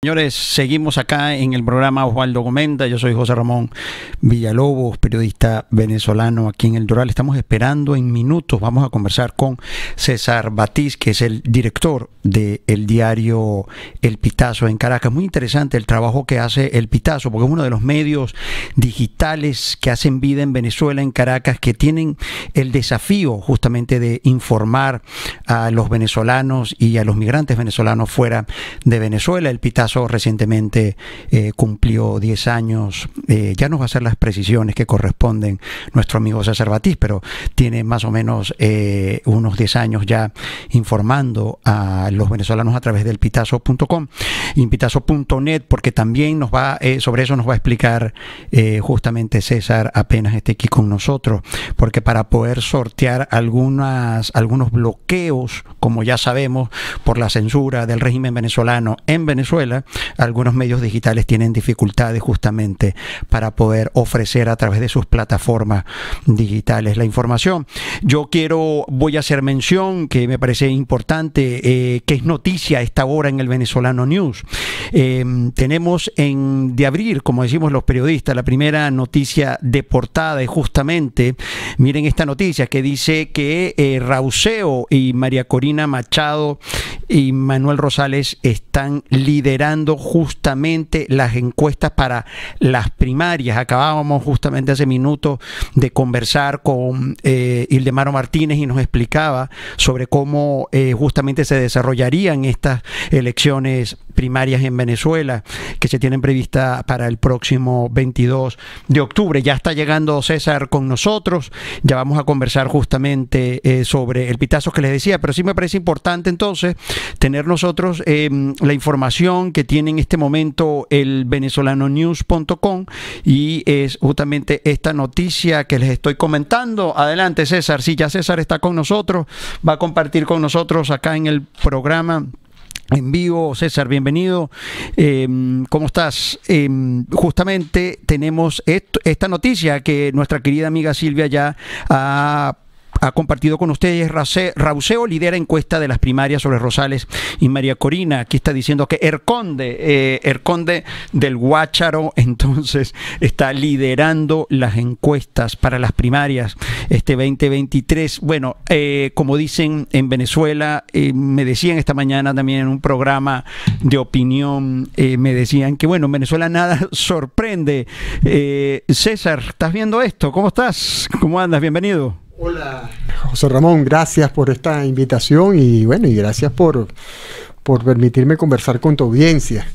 Señores, seguimos acá en el programa Osvaldo Comenta. Yo soy José Ramón Villalobos, periodista venezolano aquí en El Doral. Estamos esperando en minutos. Vamos a conversar con César Batiz, que es el director del diario El Pitazo en Caracas. Muy interesante el trabajo que hace El Pitazo, porque es uno de los medios digitales que hacen vida en Venezuela, en Caracas, que tienen el desafío justamente de informar a los venezolanos y a los migrantes venezolanos fuera de Venezuela. El Pitazo recientemente cumplió 10 años, ya nos va a hacer las precisiones que corresponden nuestro amigo César Batiz, pero tiene más o menos unos 10 años ya informando a los venezolanos a través del pitazo.com y pitazo.net, porque también nos va sobre eso nos va a explicar justamente César apenas esté aquí con nosotros, porque para poder sortear algunos bloqueos, como ya sabemos, por la censura del régimen venezolano en Venezuela, algunos medios digitales tienen dificultades justamente para poder ofrecer a través de sus plataformas digitales la información. Voy a hacer mención que me parece importante, que es noticia a esta hora en el Venezolano News. Tenemos de abrir, como decimos los periodistas, la primera noticia de portada, y justamente, miren esta noticia que dice que Rauseo y María Corina Machado y Manuel Rosales están liderando justamente las encuestas para las primarias. Acabábamos justamente hace minutos de conversar con Ildemaro Martínez y nos explicaba sobre cómo justamente se desarrollarían estas elecciones primarias en Venezuela que se tienen prevista para el próximo 22 de octubre. Ya está llegando César con nosotros, ya vamos a conversar justamente sobre el Pitazo que les decía, pero sí me parece importante entonces tener nosotros la información que tiene en este momento el venezolanonews.com, y es justamente esta noticia que les estoy comentando. Adelante, César. Sí, ya César está con nosotros, va a compartir con nosotros acá en el programa en vivo. César, bienvenido. ¿Cómo estás? Justamente tenemos esta noticia que nuestra querida amiga Silvia ya ha compartido con ustedes. Rauseo lidera encuesta de las primarias sobre Rosales y María Corina. Aquí está diciendo que Erconde del Guácharo entonces está liderando las encuestas para las primarias este 2023. Bueno, como dicen en Venezuela, me decían esta mañana también en un programa de opinión, me decían que bueno, en Venezuela nada sorprende. César, ¿estás viendo esto? ¿Cómo estás? ¿Cómo andas? Bienvenido. Hola, José Ramón, gracias por esta invitación y bueno, y gracias por permitirme conversar con tu audiencia.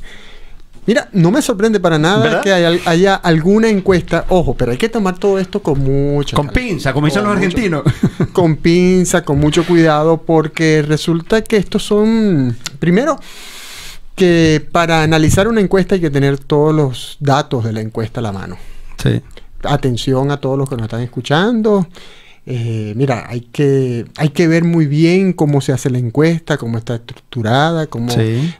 Mira, no me sorprende para nada, ¿verdad?, que haya alguna encuesta. Ojo, pero hay que tomar todo esto con mucha calma, pinza, como dicen los argentinos. Con pinza, con mucho cuidado, porque resulta que estos son, primero, que para analizar una encuesta hay que tener todos los datos de la encuesta a la mano. Sí. Atención a todos los que nos están escuchando. Mira, hay que ver muy bien cómo se hace la encuesta, cómo está estructurada, cómo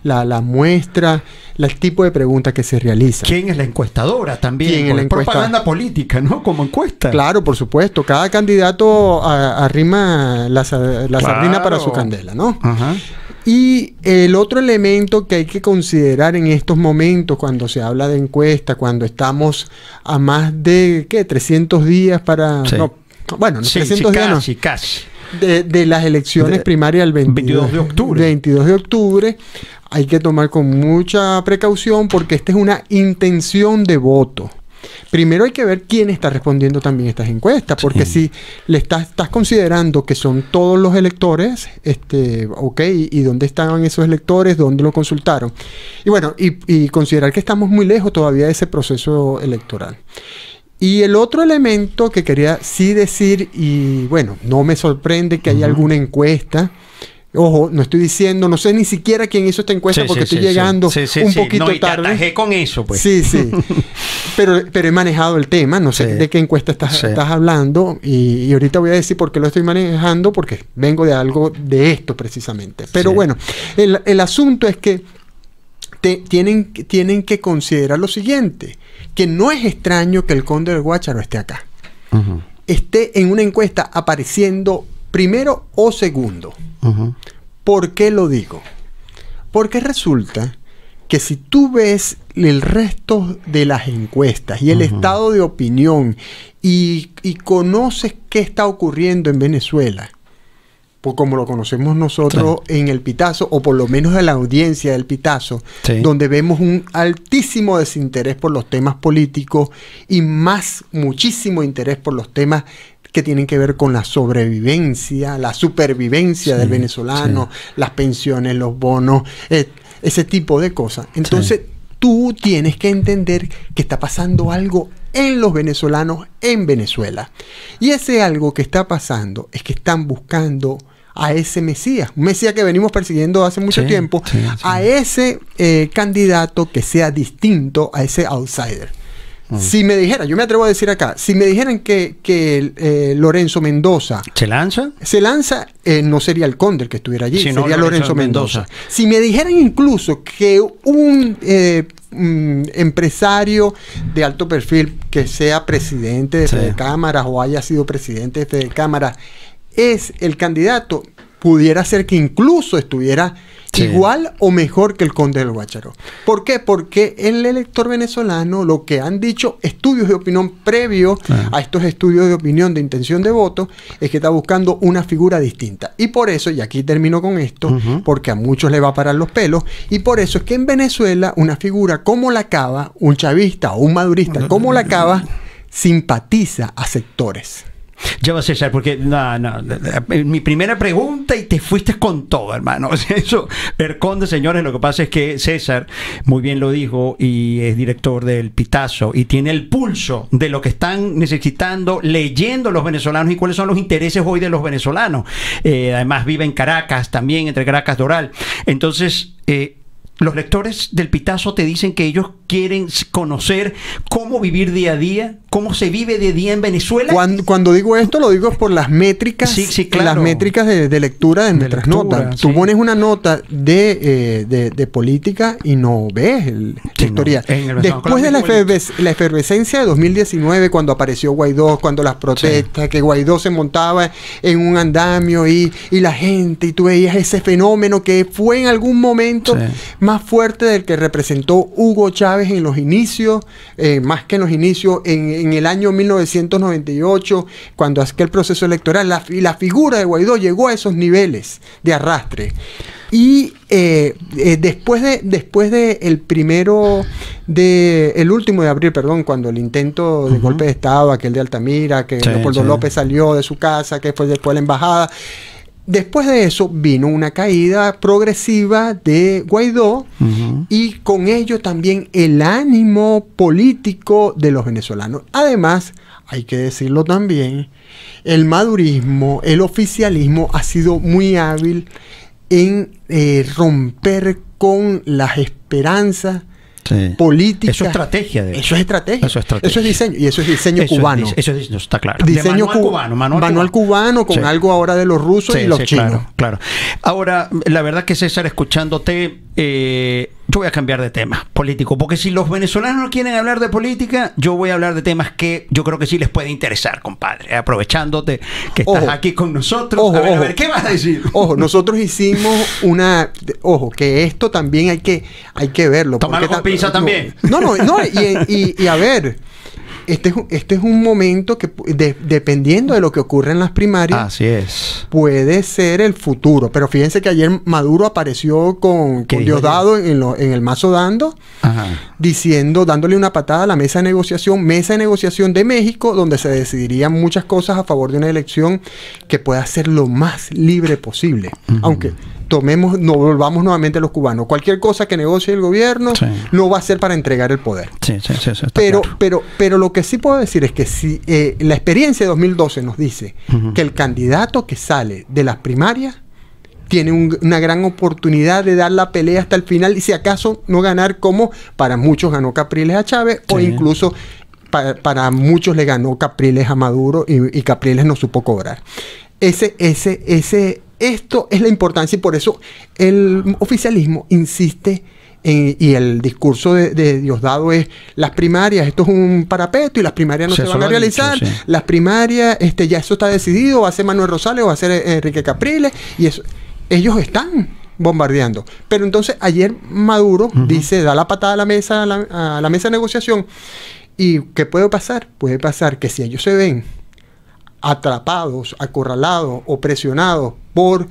la muestra, el tipo de preguntas que se realiza. ¿Quién es la encuestadora también? ¿Quién es la propaganda política, ¿no? Como encuesta. Claro, por supuesto. Cada candidato arrima la sardina para su candela, ¿no? Ajá. Y el otro elemento que hay que considerar en estos momentos, cuando se habla de encuesta, cuando estamos a más de, ¿qué?, 300 días para... Sí. No, bueno, no, 300 días no. Casi. De las elecciones primarias el 22 de octubre. 22 de octubre. Hay que tomar con mucha precaución porque esta es una intención de voto. Primero hay que ver quién está respondiendo también estas encuestas, porque si le estás considerando que son todos los electores, ok, y dónde estaban esos electores, dónde lo consultaron. Y bueno, y considerar que estamos muy lejos todavía de ese proceso electoral. Y el otro elemento que quería sí decir, y bueno, no me sorprende que haya alguna encuesta. Ojo, no estoy diciendo, no sé ni siquiera quién hizo esta encuesta porque estoy llegando un poquito tarde. No, y te atajé con eso, pues. Sí. pero he manejado el tema, no sé de qué encuesta estás hablando, y ahorita voy a decir por qué lo estoy manejando, porque vengo de algo de esto precisamente. Pero bueno, el asunto es que tienen que considerar lo siguiente, que no es extraño que el Conde del Guácharo esté acá. Esté en una encuesta apareciendo primero o segundo. ¿Por qué lo digo? Porque resulta que si tú ves el resto de las encuestas y el estado de opinión y conoces qué está ocurriendo en Venezuela, pues como lo conocemos nosotros en el Pitazo, o por lo menos en la audiencia del Pitazo, donde vemos un altísimo desinterés por los temas políticos y muchísimo interés por los temas que tienen que ver con la sobrevivencia, la supervivencia del venezolano, las pensiones, los bonos, ese tipo de cosas. Entonces, tú tienes que entender que está pasando algo en los venezolanos en Venezuela. Y ese algo que está pasando es que están buscando a ese Mesías, un Mesías que venimos persiguiendo hace mucho tiempo, a ese candidato que sea distinto a ese outsider. Si me dijeran, yo me atrevo a decir acá, si me dijeran que Lorenzo Mendoza ¿se lanza? Se lanza, no sería el Conde el que estuviera allí, sería Lorenzo Mendoza. Si me dijeran incluso que un empresario de alto perfil que sea presidente de Fedecámaras o haya sido presidente de Fedecámaras es el candidato, pudiera ser que incluso estuviera igual o mejor que el Conde del Guácharo. ¿Por qué? Porque el elector venezolano, lo que han dicho estudios de opinión previo a estos estudios de opinión de intención de voto, es que está buscando una figura distinta. Y por eso, y aquí termino con esto, porque a muchos le va a parar los pelos, y por eso es que en Venezuela una figura como la Cava, un chavista o un madurista como la Cava, simpatiza a sectores. Ya va, César, porque mi primera pregunta y te fuiste con todo, hermano. O sea, eso, el Conde, señores, lo que pasa es que César muy bien lo dijo y es director del Pitazo y tiene el pulso de lo que están necesitando, leyendo los venezolanos y cuáles son los intereses hoy de los venezolanos. Además vive en Caracas también, entre Caracas, Doral. Entonces, los lectores del Pitazo te dicen que ellos quieren conocer cómo vivir día a día, cómo se vive de día en Venezuela. Cuando digo esto, lo digo por las métricas, las métricas de lectura de nuestras notas. Tú pones una nota de política y no ves la historia. Después de la efervescencia de 2019, cuando apareció Guaidó, cuando las protestas, que Guaidó se montaba en un andamio y la gente, y tú veías ese fenómeno que fue en algún momento más fuerte del que representó Hugo Chávez en los inicios, más que en los inicios, en el año 1998, cuando aquel proceso electoral, la figura de Guaidó llegó a esos niveles de arrastre. Y después de el último de abril, perdón, cuando el intento de golpe de Estado, aquel de Altamira, que Leopoldo López salió de su casa, que fue después de la embajada. Después de eso vino una caída progresiva de Guaidó y con ello también el ánimo político de los venezolanos. Además, hay que decirlo también, el madurismo, el oficialismo ha sido muy hábil en romper con las esperanzas políticas. Eso es estrategia. Eso es estrategia. Eso es diseño. Y eso es diseño cubano. Eso está claro. Diseño manual cubano con algo ahora de los rusos y los chinos. Claro. Ahora, la verdad que César, escuchándote, yo voy a cambiar de tema político, porque si los venezolanos no quieren hablar de política, yo voy a hablar de temas que yo creo que sí les puede interesar, compadre. Aprovechándote que estás aquí con nosotros. A ver, ¿qué vas a decir? Nosotros hicimos que esto también hay que verlo. Tomarlo con pinza también. Y a ver, este es un momento que dependiendo de lo que ocurre en las primarias, así es, puede ser el futuro. Pero fíjense que ayer Maduro apareció con Diosdado en el mazo dando, dándole una patada a la mesa de negociación de México, donde se decidirían muchas cosas a favor de una elección que pueda ser lo más libre posible. Aunque no volvamos nuevamente a los cubanos. Cualquier cosa que negocie el gobierno no va a ser para entregar el poder. Pero lo que sí puedo decir es que si la experiencia de 2012 nos dice que el candidato que sale de las primarias tiene una gran oportunidad de dar la pelea hasta el final y si acaso no ganar como para muchos ganó Capriles a Chávez o incluso para muchos le ganó Capriles a Maduro y Capriles no supo cobrar. Esto es la importancia y por eso el oficialismo insiste y el discurso de Diosdado es las primarias, esto es un parapeto y las primarias no se van a realizar. Las primarias, ya eso está decidido, va a ser Manuel Rosales o va a ser Enrique Capriles y eso. Ellos están bombardeando. Pero entonces ayer Maduro dice, da la patada a la mesa, a la mesa de negociación. ¿Y qué puede pasar? Puede pasar que si ellos se ven atrapados, acorralados o presionados por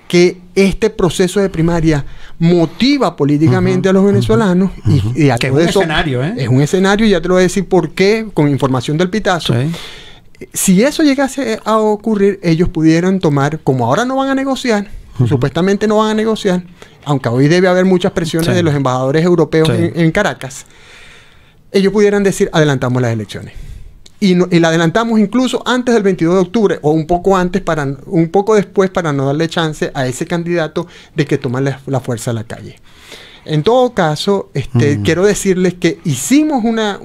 que este proceso de primaria motiva políticamente a los venezolanos y que es un escenario, ¿eh? Es un escenario, y ya te lo voy a decir por qué, con información del Pitazo. Sí. Si eso llegase a ocurrir, ellos pudieran tomar, como ahora no van a negociar, supuestamente no van a negociar, aunque hoy debe haber muchas presiones de los embajadores europeos en Caracas, ellos pudieran decir, adelantamos las elecciones. Y la adelantamos incluso antes del 22 de octubre o un poco después para no darle chance a ese candidato de que tome la fuerza a la calle. En todo caso, quiero decirles que hicimos una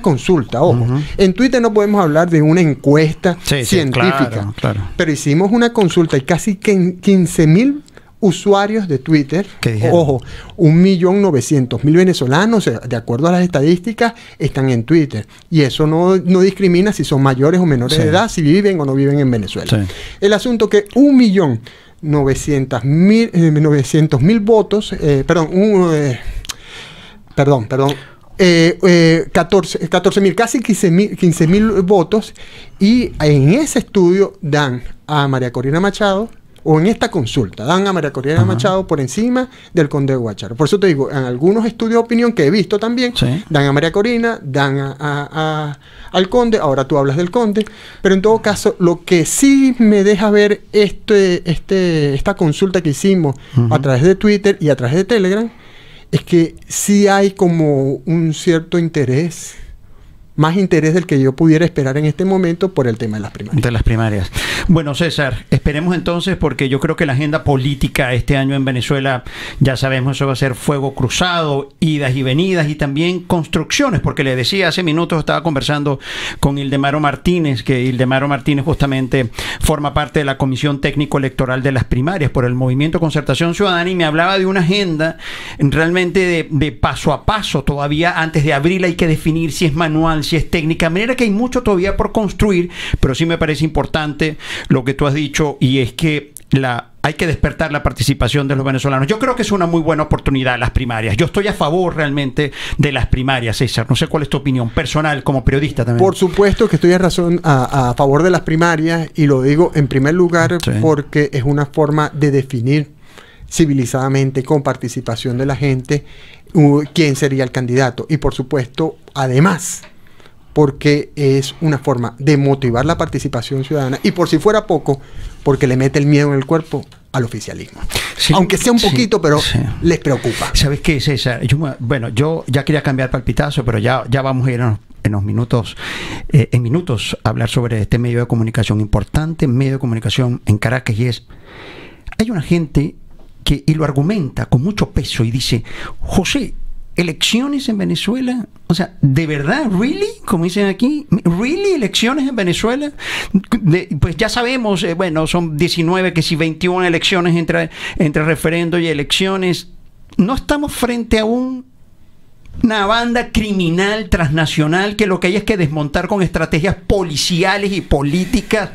consulta. Ojo, en Twitter no podemos hablar de una encuesta científica, claro. Pero hicimos una consulta y casi 15.000 usuarios de Twitter, ojo, 1.900.000 venezolanos, de acuerdo a las estadísticas, están en Twitter. Y eso no discrimina si son mayores o menores de edad, si viven o no viven en Venezuela. Sí. El asunto que 1.900.000 votos, 14.000, casi 15.000 votos, y en ese estudio dan a María Corina Machado, o en esta consulta, dan a María Corina Machado por encima del Conde de Guácharo. Por eso te digo, en algunos estudios de opinión que he visto también, dan a María Corina, dan al Conde, ahora tú hablas del Conde, pero en todo caso, lo que sí me deja ver esta consulta que hicimos a través de Twitter y a través de Telegram, es que sí hay como un cierto interés, más interés del que yo pudiera esperar en este momento por el tema de las primarias. De las primarias. Bueno, César, esperemos entonces, porque yo creo que la agenda política este año en Venezuela, ya sabemos, eso va a ser fuego cruzado, idas y venidas y también construcciones, porque le decía hace minutos, estaba conversando con Ildemaro Martínez, que Ildemaro Martínez justamente forma parte de la Comisión Técnico Electoral de las Primarias por el Movimiento Concertación Ciudadana, y me hablaba de una agenda realmente de paso a paso. Todavía antes de abril hay que definir si es manual, si es técnica, de manera que hay mucho todavía por construir, pero sí me parece importante lo que tú has dicho, y es que hay que despertar la participación de los venezolanos. Yo creo que es una muy buena oportunidad las primarias. Yo estoy a favor realmente de las primarias, César. No sé cuál es tu opinión personal como periodista también. Por supuesto que estoy a favor de las primarias, y lo digo en primer lugar porque es una forma de definir civilizadamente, con participación de la gente, quién sería el candidato. Y por supuesto, además, porque es una forma de motivar la participación ciudadana, y por si fuera poco, porque le mete el miedo en el cuerpo al oficialismo. Sí, aunque sea un poquito, pero les preocupa. ¿Sabes qué, César? Yo ya quería cambiar para el Pitazo, pero ya vamos a ir en minutos a hablar sobre este medio de comunicación importante, medio de comunicación en Caracas, y hay una gente y lo argumenta con mucho peso y dice, José, elecciones en Venezuela, o sea, ¿de verdad? ¿Really? Como dicen aquí, ¿really? ¿Elecciones en Venezuela? Pues ya sabemos, son 19, que si 21 elecciones entre referendo y elecciones. No estamos frente a una banda criminal transnacional que lo que hay es que desmontar con estrategias policiales y políticas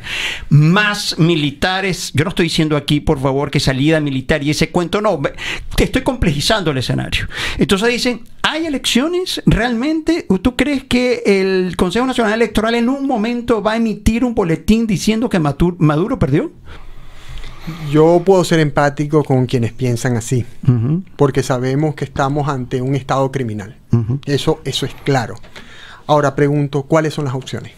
más militares. Yo no estoy diciendo aquí, por favor, que salida militar y ese cuento, no, te estoy complejizando el escenario. Entonces dicen, ¿hay elecciones realmente? ¿Tú crees que el Consejo Nacional Electoral en un momento va a emitir un boletín diciendo que Maduro perdió? Yo puedo ser empático con quienes piensan así, porque sabemos que estamos ante un estado criminal. Eso es claro. Ahora pregunto, ¿cuáles son las opciones?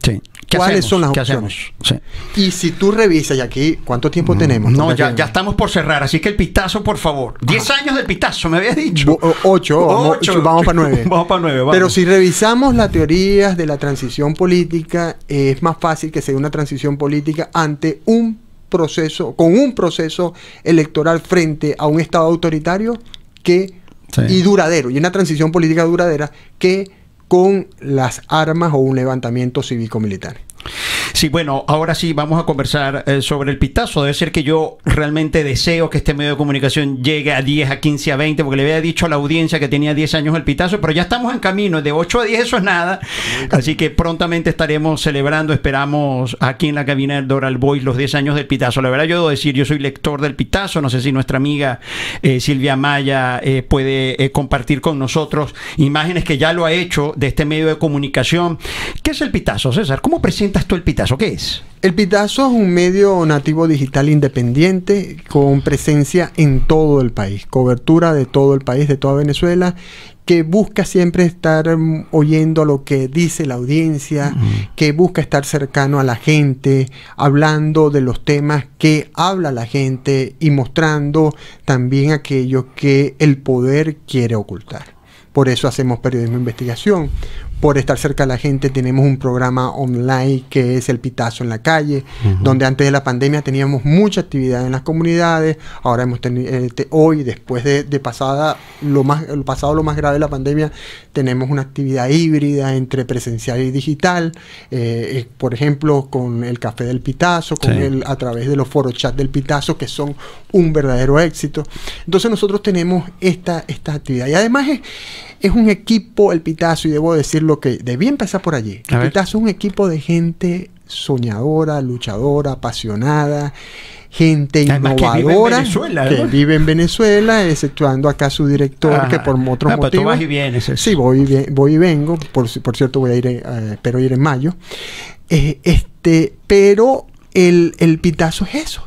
Sí. ¿Cuáles son las opciones? Sí. Y si tú revisas, y aquí, ¿cuánto tiempo tenemos? No, ya estamos por cerrar, así que el Pitazo, por favor. 10 años del Pitazo, me habías dicho. 8, vamos para 9. Vamos para 9, vamos. Pero si revisamos las teorías de la transición política, es más fácil que sea una transición política ante un proceso electoral frente a un estado autoritario y duradero, y una transición política duradera, que con las armas o un levantamiento cívico-militar. Sí, bueno, ahora sí vamos a conversar sobre el pitazo. Debe ser que yo realmente deseo que este medio de comunicación llegue a 10, a 15, a 20, porque le había dicho a la audiencia que tenía 10 años el pitazo, pero ya estamos en camino. De 8 a 10 eso es nada. Así que prontamente estaremos celebrando, esperamos aquí en la cabina del Doral Voice los 10 años del pitazo. La verdad yo debo decir, yo soy lector del pitazo. No sé si nuestra amiga Silvia Maya puede compartir con nosotros imágenes que ya lo ha hecho de este medio de comunicación. ¿Qué es el pitazo, César? ¿Cómo presentas tú el pitazo? ¿Qué es? El pitazo es un medio nativo digital independiente con presencia en todo el país, cobertura de todo el país, de toda Venezuela, que busca siempre estar oyendo a lo que dice la audiencia, que busca estar cercano a la gente, hablando de los temas que habla la gente y mostrando también aquello que el poder quiere ocultar. Por eso hacemos periodismo de investigación. Por estar cerca de la gente tenemos un programa online que es El Pitazo en la Calle, donde antes de la pandemia teníamos mucha actividad en las comunidades. Ahora hemos tenido, hoy, después de lo más grave de la pandemia, tenemos una actividad híbrida entre presencial y digital. Por ejemplo, con el Café del Pitazo, a través de los foros chat del Pitazo, que son un verdadero éxito. Entonces nosotros tenemos esta actividad. Y además es un equipo, el Pitazo, y debo decirlo que debía empezar por allí. El Pitazo es un equipo de gente soñadora, luchadora, apasionada, gente innovadora que vive en Venezuela, exceptuando acá su director, que por otros motivos... Tú vas y vienes. Sí, voy y vengo. Por cierto, voy a ir, espero ir en mayo. Pero el Pitazo es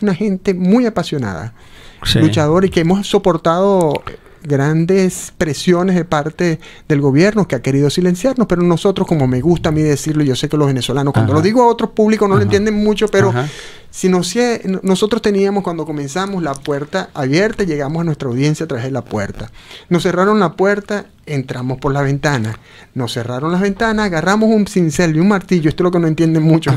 una gente muy apasionada, luchadora, y que hemos soportado grandes presiones de parte del gobierno que ha querido silenciarnos, pero nosotros, como me gusta a mí decirlo, yo sé que los venezolanos, cuando lo digo a otros públicos no lo entienden mucho, pero nosotros teníamos, cuando comenzamos, la puerta abierta, llegamos a nuestra audiencia a través de la puerta. Nos cerraron la puerta, entramos por la ventana. Nos cerraron las ventanas, agarramos un cincel y un martillo, esto es lo que no entienden mucho,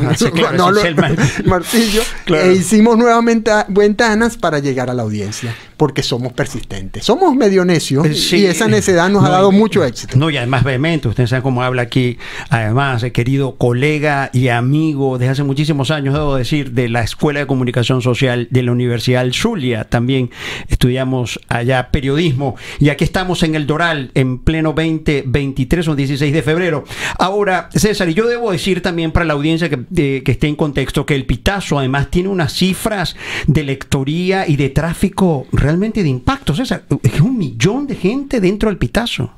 martillo, e hicimos nuevamente ventanas para llegar a la audiencia, porque somos persistentes. Somos medio necios, y esa necedad nos ha dado mucho éxito. No, y además vehemente, ustedes saben cómo habla aquí, además, querido colega y amigo desde hace muchísimos años, debo decir, de la Escuela de Comunicación Social de la Universidad del Zulia. También estudiamos allá periodismo, y aquí estamos en el Doral, en pleno 2023, o 16 de febrero. Ahora, César, y yo debo decir también para la audiencia que esté en contexto, que el Pitazo además tiene unas cifras de lectoría y de tráfico realmente de impacto. César, es 1 millón de gente dentro del Pitazo.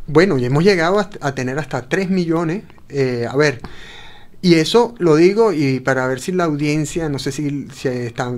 Bueno, y hemos llegado a tener hasta 3 millones. Y eso lo digo y para ver si la audiencia, no sé si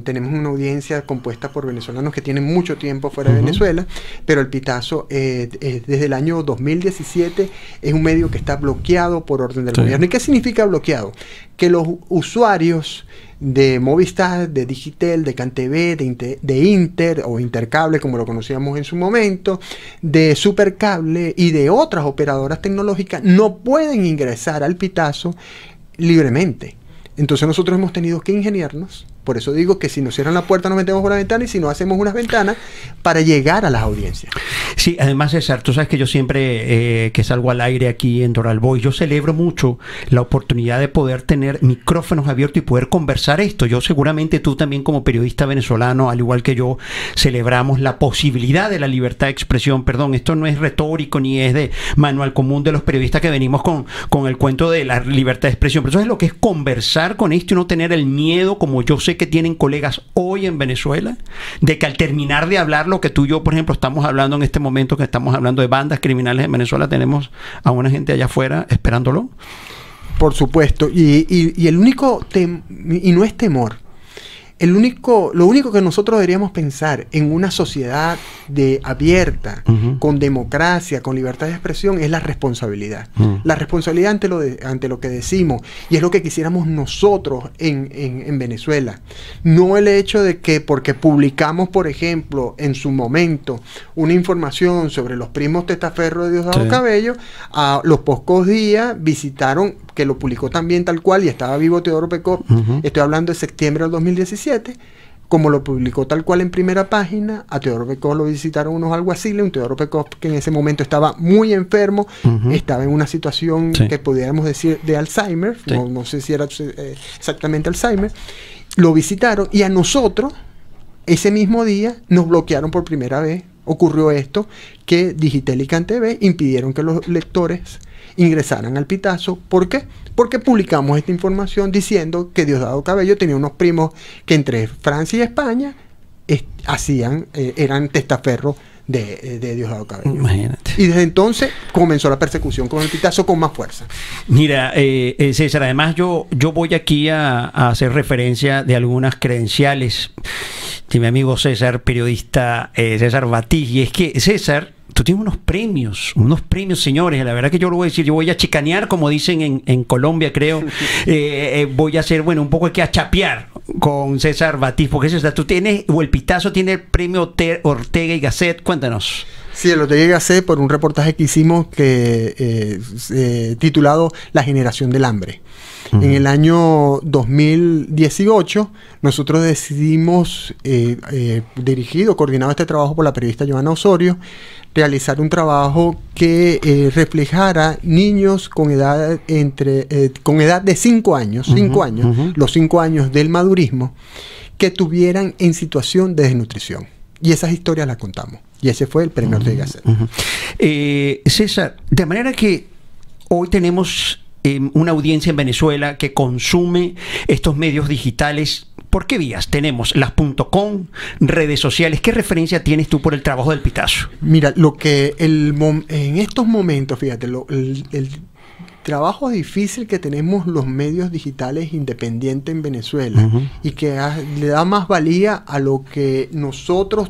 tenemos una audiencia compuesta por venezolanos que tienen mucho tiempo fuera de Venezuela, pero el Pitazo desde el año 2017 es un medio que está bloqueado por orden del gobierno. ¿Y qué significa bloqueado? Que los usuarios de Movistar, de Digitel, de CanTV, de Inter o Intercable, como lo conocíamos en su momento, de Supercable y de otras operadoras tecnológicas no pueden ingresar al Pitazo libremente. Entonces nosotros hemos tenido que ingeniarnos. Por eso digo que si nos cierran la puerta nos metemos por la ventana, y si no, hacemos unas ventanas para llegar a las audiencias. Sí, además, César, tú sabes que yo siempre que salgo al aire aquí en Doral Voice, yo celebro mucho la oportunidad de poder tener micrófonos abiertos y poder conversar esto. Yo seguramente tú también, como periodista venezolano, al igual que yo, celebramos la posibilidad de la libertad de expresión. Perdón, esto no es retórico ni es de manual común de los periodistas que venimos con el cuento de la libertad de expresión, pero eso es lo que es conversar con esto y no tener el miedo, como yo sé que tienen colegas hoy en Venezuela, de que al terminar de hablar lo que tú y yo, por ejemplo, estamos hablando en este momento, que estamos hablando de bandas criminales en Venezuela, tenemos a una gente allá afuera esperándolo. Por supuesto, y el único y no es temor. Lo único que nosotros deberíamos pensar en una sociedad abierta, con democracia, con libertad de expresión, es la responsabilidad. La responsabilidad ante lo que decimos, y es lo que quisiéramos nosotros en Venezuela. No el hecho de que porque publicamos, por ejemplo, en su momento, una información sobre los primos testaferros de Diosdado Cabello, a los pocos días visitaron, que lo publicó también tal cual, y estaba vivo Teodoro Pecó, estoy hablando de septiembre del 2017, como lo publicó tal cual en primera página. A Teodoro Pekov lo visitaron unos alguaciles, un Teodoro Pekov que en ese momento estaba muy enfermo, estaba en una situación que pudiéramos decir de Alzheimer, no sé si era exactamente Alzheimer. Lo visitaron y a nosotros, ese mismo día, nos bloquearon por primera vez. Ocurrió esto, que Digitel y CanTV impidieron que los lectores ingresaran al Pitazo. ¿Por qué? Porque publicamos esta información diciendo que Diosdado Cabello tenía unos primos que entre Francia y España eran testaferros de Diosdado Cabello. Imagínate. Y desde entonces comenzó la persecución con el Pitazo con más fuerza. Mira, César, además yo voy aquí a hacer referencia de algunas credenciales de mi amigo César, periodista César Batiz, y es que César, tú tienes unos premios, señores. La verdad que yo lo voy a decir, yo voy a chicanear, como dicen en Colombia, creo. Voy a hacer, bueno, un poco aquí a chapear con César Batiz, porque César, tú tienes, o el Pitazo tiene el premio Ortega y Gasset. Cuéntanos. Sí, el Ortega y Gasset, por un reportaje que hicimos titulado La generación del hambre. En el año 2018, nosotros decidimos, coordinado este trabajo por la periodista Joana Osorio, realizar un trabajo que reflejara niños con edad de 5 años, los 5 años del madurismo, que tuvieran en situación de desnutrición. Y esas historias las contamos. Y ese fue el premio Ortega y Gasset. César, de manera que hoy tenemos una audiencia en Venezuela que consume estos medios digitales. ¿Por qué vías? Tenemos las .com, redes sociales. ¿Qué referencia tienes tú por el trabajo del Pitazo? Mira, lo que en estos momentos, fíjate, el trabajo difícil que tenemos los medios digitales independientes en Venezuela y que le da más valía a lo que nosotros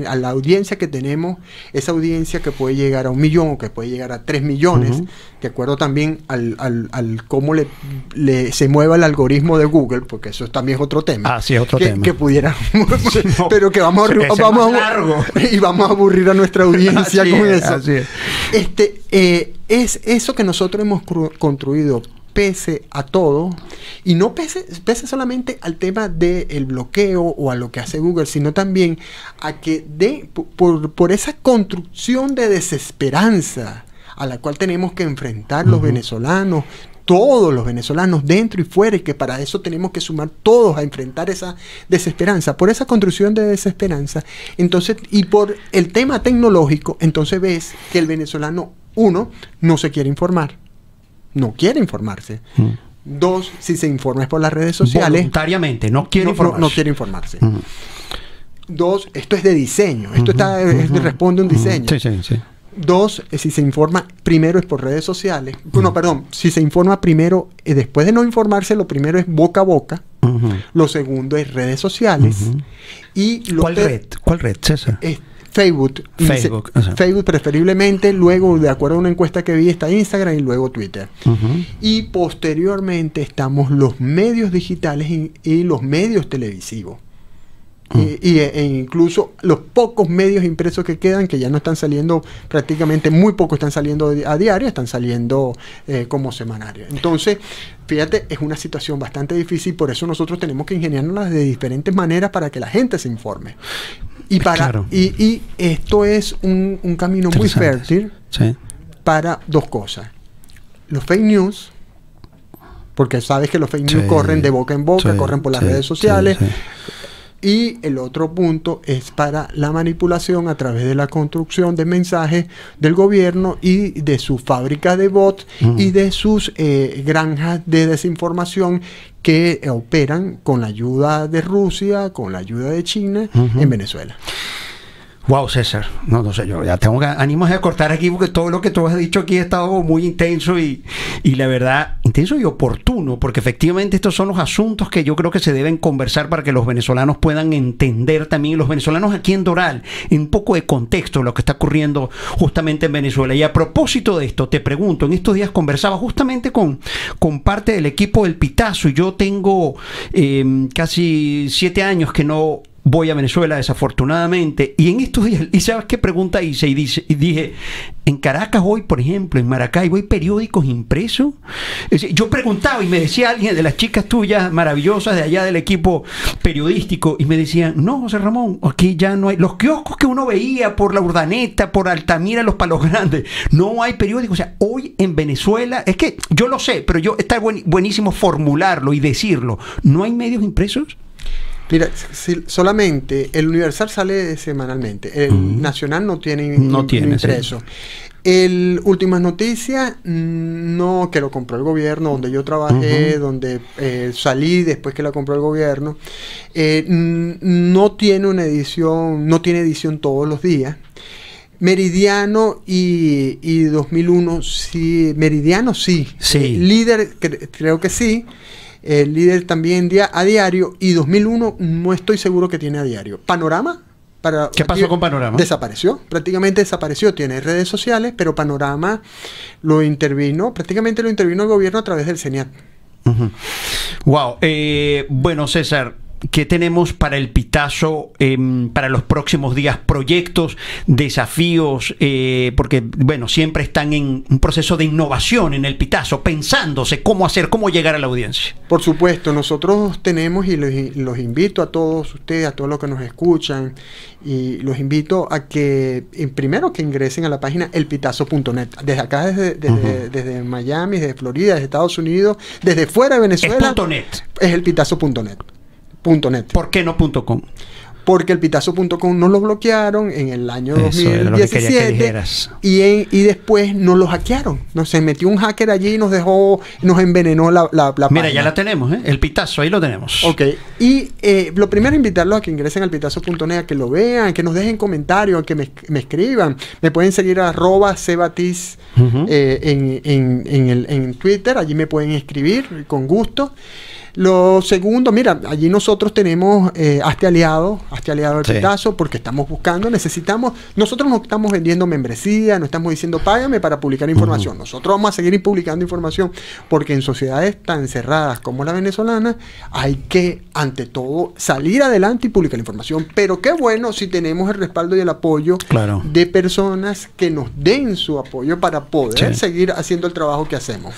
a la audiencia que tenemos, esa audiencia que puede llegar a 1 millón o que puede llegar a 3 millones, de acuerdo también al cómo se mueva el algoritmo de Google, porque eso también es otro tema. Ah, sí, es otro tema. Que pudiera, no, pero que vamos a aburrir a nuestra audiencia con eso. Así es. Es eso que nosotros hemos construido pese a todo, y no pese solamente al tema del bloqueo o a lo que hace Google, sino también a que por esa construcción de desesperanza a la cual tenemos que enfrentar los venezolanos, todos los venezolanos dentro y fuera, y que para eso tenemos que sumar todos a enfrentar esa desesperanza, por esa construcción de desesperanza, entonces, y por el tema tecnológico, entonces ves que el venezolano, uno, no se quiere informar, no quiere informarse. 2, si se informa es por las redes sociales. Voluntariamente, no quiere informarse. No quiere informarse. 2, esto es de diseño. Esto responde a un diseño. Sí. 2, si se informa primero es por redes sociales. No, perdón. Si se informa primero, después de no informarse, lo primero es boca a boca. Lo segundo es redes sociales. ¿Cuál red, César? Facebook preferiblemente, luego de acuerdo a una encuesta que vi está Instagram y luego Twitter. Y posteriormente estamos los medios digitales y los medios televisivos. E incluso los pocos medios impresos que quedan, que ya no están saliendo, prácticamente muy pocos están saliendo a diario, están saliendo como semanario. Entonces, fíjate, es una situación bastante difícil, por eso nosotros tenemos que ingeniárnoslas de diferentes maneras para que la gente se informe. Y esto es un camino muy fértil para dos cosas. Los fake news, porque sabes que los fake news corren de boca en boca, corren por las redes sociales. Y el otro punto es para la manipulación a través de la construcción de mensajes del gobierno y de su fábrica de bots y de sus granjas de desinformación que operan con la ayuda de Rusia, con la ayuda de China en Venezuela. Wow, César, no sé, yo ya tengo ánimos de cortar aquí porque todo lo que tú has dicho aquí ha estado muy intenso y la verdad, intenso y oportuno, porque efectivamente estos son los asuntos que yo creo que se deben conversar para que los venezolanos puedan entender también, los venezolanos aquí en Doral, en un poco de contexto de lo que está ocurriendo justamente en Venezuela. Y a propósito de esto, te pregunto, en estos días conversaba justamente con parte del equipo del Pitazo y yo tengo casi 7 años que no voy a Venezuela desafortunadamente, y en estos días, ¿y sabes qué pregunta hice? Y dije, en Caracas hoy, por ejemplo, en Maracaibo, ¿hay periódicos impresos? Es decir, yo preguntaba y me decía alguien de las chicas tuyas maravillosas de allá del equipo periodístico, y me decían, no, José Ramón, aquí ya no hay, los kioscos que uno veía por la Urdaneta, por Altamira, Los Palos Grandes, no hay periódicos. O sea, hoy en Venezuela, es que yo lo sé, pero está buenísimo formularlo y decirlo, ¿no hay medios impresos? Mira, solamente el Universal sale semanalmente, el Nacional no tiene impreso. Sí. El Últimas Noticias, no, que lo compró el gobierno, donde yo trabajé, donde salí después que la compró el gobierno, no tiene una edición, no tiene edición todos los días. Meridiano y 2001 sí, Meridiano sí. Líder creo que sí. El Líder también a diario, y 2001 no estoy seguro que tiene a diario. Panorama. ¿Qué pasó con Panorama? Desapareció, prácticamente desapareció. Tiene redes sociales, pero Panorama prácticamente lo intervino el gobierno a través del CENIAT. Wow. Bueno, César, ¿qué tenemos para el Pitazo para los próximos días? Proyectos, desafíos, porque, bueno, siempre están en un proceso de innovación en el Pitazo, pensándose cómo hacer, cómo llegar a la audiencia. Por supuesto, nosotros tenemos, y los invito a todos ustedes, a todos los que nos escuchan, y los invito a que, primero, que ingresen a la página elpitazo.net. Desde acá, desde Miami, desde Florida, desde Estados Unidos, desde fuera de Venezuela. Es elpitazo.net. ¿Por qué no .com? Porque el pitazo.com no lo bloquearon en el año 2017 y después nos lo hackearon. Se metió un hacker allí y nos envenenó la página. Mira, ya la tenemos, El Pitazo, ahí lo tenemos. Ok. Y lo primero, invitarlos a que ingresen al pitazo.net, a que lo vean, que nos dejen comentarios, que me escriban. Me pueden seguir a @cbatiz en Twitter. Allí me pueden escribir con gusto. Lo segundo, mira, allí nosotros tenemos Hazte Aliado del Pitazo, porque estamos buscando, nosotros no estamos vendiendo membresía, no estamos diciendo págame para publicar información. Nosotros vamos a seguir publicando información, porque en sociedades tan cerradas como la venezolana hay que, ante todo, salir adelante y publicar la información. Pero qué bueno si tenemos el respaldo y el apoyo de personas que nos den su apoyo para poder seguir haciendo el trabajo que hacemos.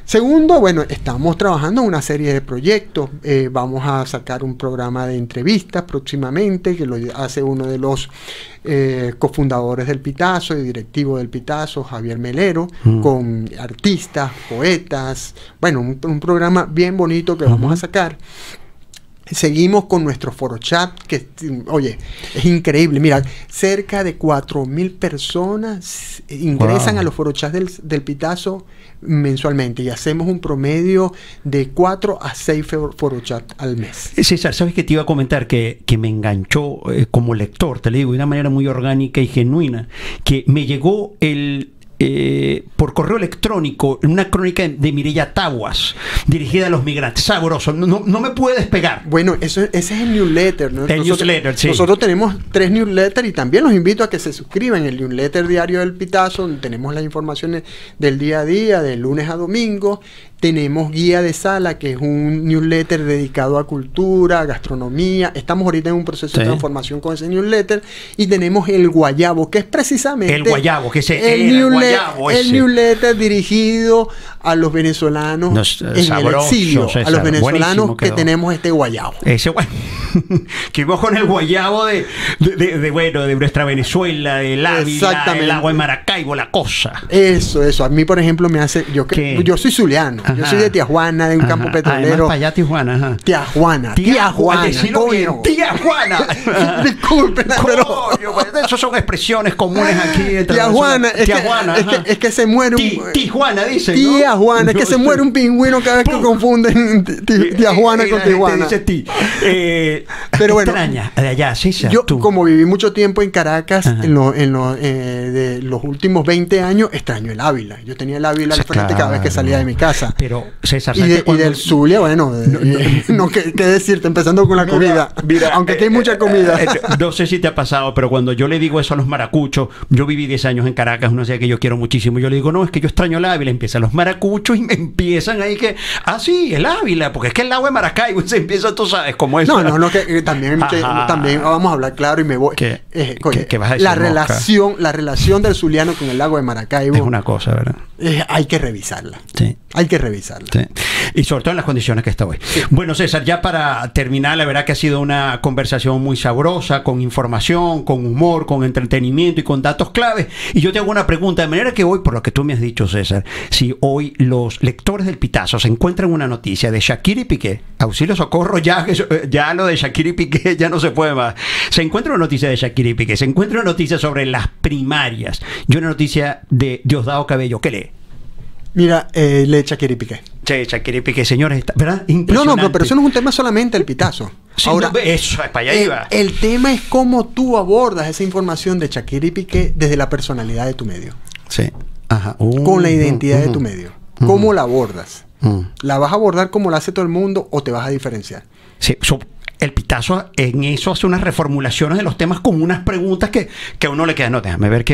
Segundo, bueno, estamos trabajando en una serie de proyectos. Vamos a sacar un programa de entrevistas próximamente, que lo hace uno de los cofundadores del Pitazo y directivo del Pitazo, Javier Melero, con artistas, poetas. Bueno, un programa bien bonito que vamos a sacar. Seguimos con nuestro foro chat, que, oye, es increíble. Mira, cerca de 4.000 personas ingresan a los foro chats del Pitazo mensualmente, y hacemos un promedio de 4 a 6 foro chat al mes. César, ¿sabes que te iba a comentar? Que me enganchó como lector, te lo digo, de una manera muy orgánica y genuina, que me llegó por correo electrónico una crónica de Mireya Taguas dirigida a los migrantes. Sabroso, no me puede despegar. Bueno, ese es el newsletter, ¿no? Sí. Nosotros tenemos 3 newsletters, y también los invito a que se suscriban. El newsletter diario del Pitazo, donde tenemos las informaciones del día a día, de lunes a domingo. Tenemos Guía de Sala, que es un newsletter dedicado a cultura, gastronomía. Estamos ahorita en un proceso de transformación con ese newsletter. Y tenemos El Guayabo, que es precisamente el Guayabo, que el newsletter dirigido a los venezolanos en el exilio, César, a los venezolanos que tenemos este guayabo. Ese que vamos con el guayabo de nuestra Venezuela, del Ávila, el agua en Maracaibo, la cosa. Eso. A mí, por ejemplo, me hace... Yo soy zuliano. Yo soy de Tijuana, de un campo petrolero. Para allá, Tijuana. Tijuana. Coño. Tijuana. Disculpen, pero... Esas son expresiones comunes aquí. Tijuana. Es que se muere un... Tijuana, dicen, ¿no? Tijuana. Es que se muere un pingüino cada vez que confunden Tijuana con Tijuana. Pero bueno, extraña de allá, César. Yo, como viví mucho tiempo en Caracas, de los últimos 20 años, extraño el Ávila. Yo tenía el Ávila al frente cada vez que salía de mi casa. Pero, César, y del Zulia, bueno, ¿qué decirte? Empezando con la comida. Mira, aunque aquí hay mucha comida. No sé si te ha pasado, pero cuando yo le digo eso a los maracuchos, yo viví 10 años en Caracas, una ciudad que yo quiero muchísimo, yo le digo, no, es que yo extraño el Ávila, empiezan los maracuchos Ayacucho y me empiezan ahí que, sí, el Ávila, porque es que el lago de Maracaibo se empieza, tú sabes, como eso. No, que también vamos a hablar claro y me voy. ¿Qué vas a decir, la relación del Zuliano con el lago de Maracaibo es una cosa, ¿verdad? Hay que revisarla. Sí. Hay que revisarla. Sí. Y sobre todo en las condiciones que está hoy. Sí. Bueno, César, ya para terminar, la verdad que ha sido una conversación muy sabrosa, con información, con humor, con entretenimiento y con datos claves. Y yo te hago una pregunta, de manera que hoy, por lo que tú me has dicho, César, si hoy los lectores del Pitazo se encuentran una noticia de Shakira y Piqué, auxilio, socorro, ya lo de Shakira y Piqué ya no se puede más. Se encuentra una noticia de Shakira y Piqué, se encuentra una noticia sobre las primarias y una noticia de Diosdado Cabello. ¿Qué lee? Mira, lee Shakira y Piqué. Sí, Shakira y Piqué, señores, ¿verdad? Impresionante. No, pero eso no es un tema solamente del Pitazo. Sí, ahora, eso, para allá iba. El tema es cómo tú abordas esa información de Shakira y Piqué desde la personalidad de tu medio. Sí. Ajá. Con la identidad de tu medio. ¿Cómo la abordas? ¿La vas a abordar como la hace todo el mundo o te vas a diferenciar? Sí, el Pitazo en eso hace unas reformulaciones de los temas con unas preguntas que a uno le queda, no, déjame ver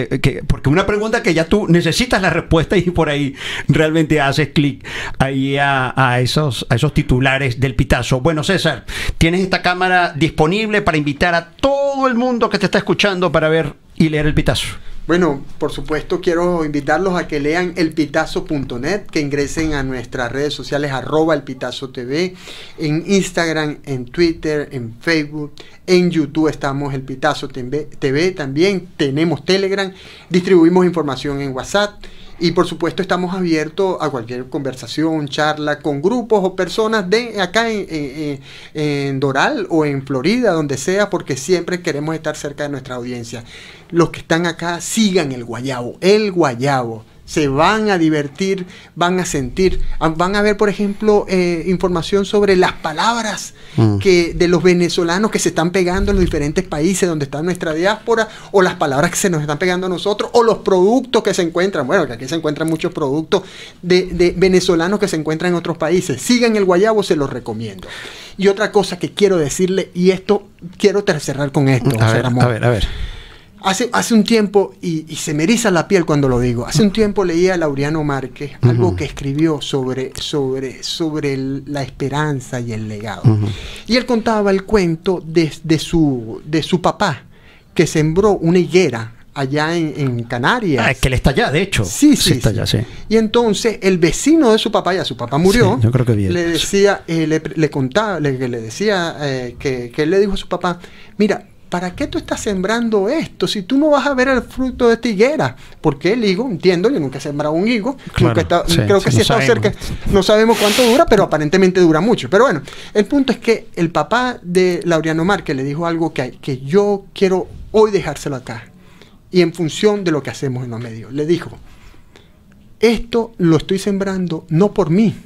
porque una pregunta que ya tú necesitas la respuesta y por ahí realmente haces clic ahí a esos titulares del Pitazo. Bueno, César, tienes esta cámara disponible para invitar a todo el mundo que te está escuchando para ver y leer el Pitazo. Bueno, por supuesto quiero invitarlos a que lean elpitazo.net, que ingresen a nuestras redes sociales @elpitazotv, en Instagram, en Twitter, en Facebook, en YouTube estamos El Pitazo TV, también tenemos Telegram, distribuimos información en WhatsApp. Y por supuesto estamos abiertos a cualquier conversación, charla con grupos o personas de acá en Doral o en Florida, donde sea, porque siempre queremos estar cerca de nuestra audiencia. Los que están acá, sigan el Guayabo. El Guayabo. Se van a divertir, van a sentir, van a ver, por ejemplo, información sobre las palabras de los venezolanos que se están pegando en los diferentes países donde está nuestra diáspora, o las palabras que se nos están pegando a nosotros, o los productos que se encuentran. Bueno, que aquí se encuentran muchos productos de venezolanos que se encuentran en otros países. Sigan el Guayabo, se los recomiendo. Y otra cosa que quiero decirle, y esto quiero cerrar con esto, a ver. Hace un tiempo, y se me eriza la piel cuando lo digo, hace un tiempo leía a Laureano Márquez algo que escribió sobre la esperanza y el legado. Y él contaba el cuento de su papá, que sembró una higuera allá en Canarias. Que él está allá, de hecho. Sí. Está allá, sí. Y entonces el vecino de su papá, ya su papá murió, yo creo que bien. le decía, le contaba, le decía que él le dijo a su papá, mira, ¿para qué tú estás sembrando esto si tú no vas a ver el fruto de esta higuera? Porque el higo, entiendo, yo nunca he sembrado un higo, creo que sí he estado cerca, no sabemos cuánto dura, pero aparentemente dura mucho. Pero bueno, el punto es que el papá de Laureano Márquez le dijo algo que yo quiero hoy dejárselo acá, y en función de lo que hacemos en los medios. Le dijo, esto lo estoy sembrando no por mí,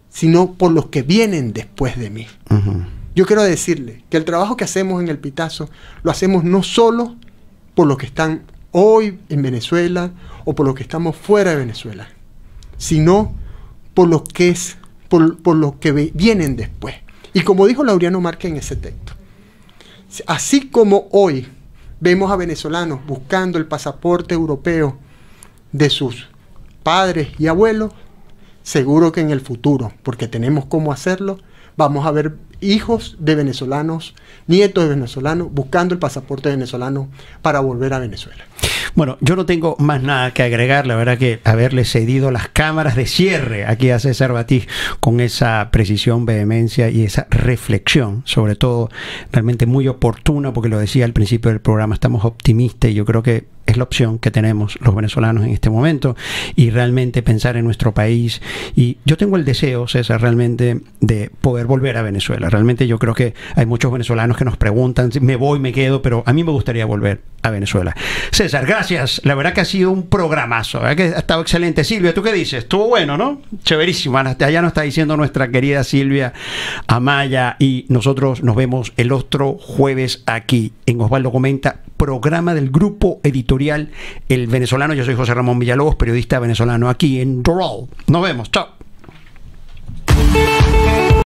sino por los que vienen después de mí. Yo quiero decirle que el trabajo que hacemos en El Pitazo lo hacemos no solo por los que están hoy en Venezuela o por los que estamos fuera de Venezuela, sino por los que vienen después. Y como dijo Laureano Márquez en ese texto, así como hoy vemos a venezolanos buscando el pasaporte europeo de sus padres y abuelos, seguro que en el futuro, porque tenemos cómo hacerlo, vamos a ver hijos de venezolanos, nietos de venezolanos, buscando el pasaporte venezolano para volver a Venezuela. Bueno, yo no tengo más nada que agregar, la verdad que haberle cedido las cámaras de cierre aquí a César Batiz con esa precisión, vehemencia y esa reflexión, sobre todo realmente muy oportuna, porque lo decía al principio del programa, estamos optimistas y yo creo que es la opción que tenemos los venezolanos en este momento, y realmente pensar en nuestro país. Y yo tengo el deseo, César, realmente de poder volver a Venezuela. Realmente yo creo que hay muchos venezolanos que nos preguntan si me voy, me quedo, pero a mí me gustaría volver a Venezuela. César, gracias. La verdad que ha sido un programazo, ¿verdad? Que ha estado excelente. Silvia, ¿tú qué dices? Estuvo bueno, ¿no? Chéverísimo. Allá nos está diciendo nuestra querida Silvia Amaya, y nosotros nos vemos el otro jueves aquí en Osvaldo Comenta, programa del grupo editorial El Venezolano. Yo soy José Ramón Villalobos, periodista venezolano aquí en Doral. Nos vemos. Chao.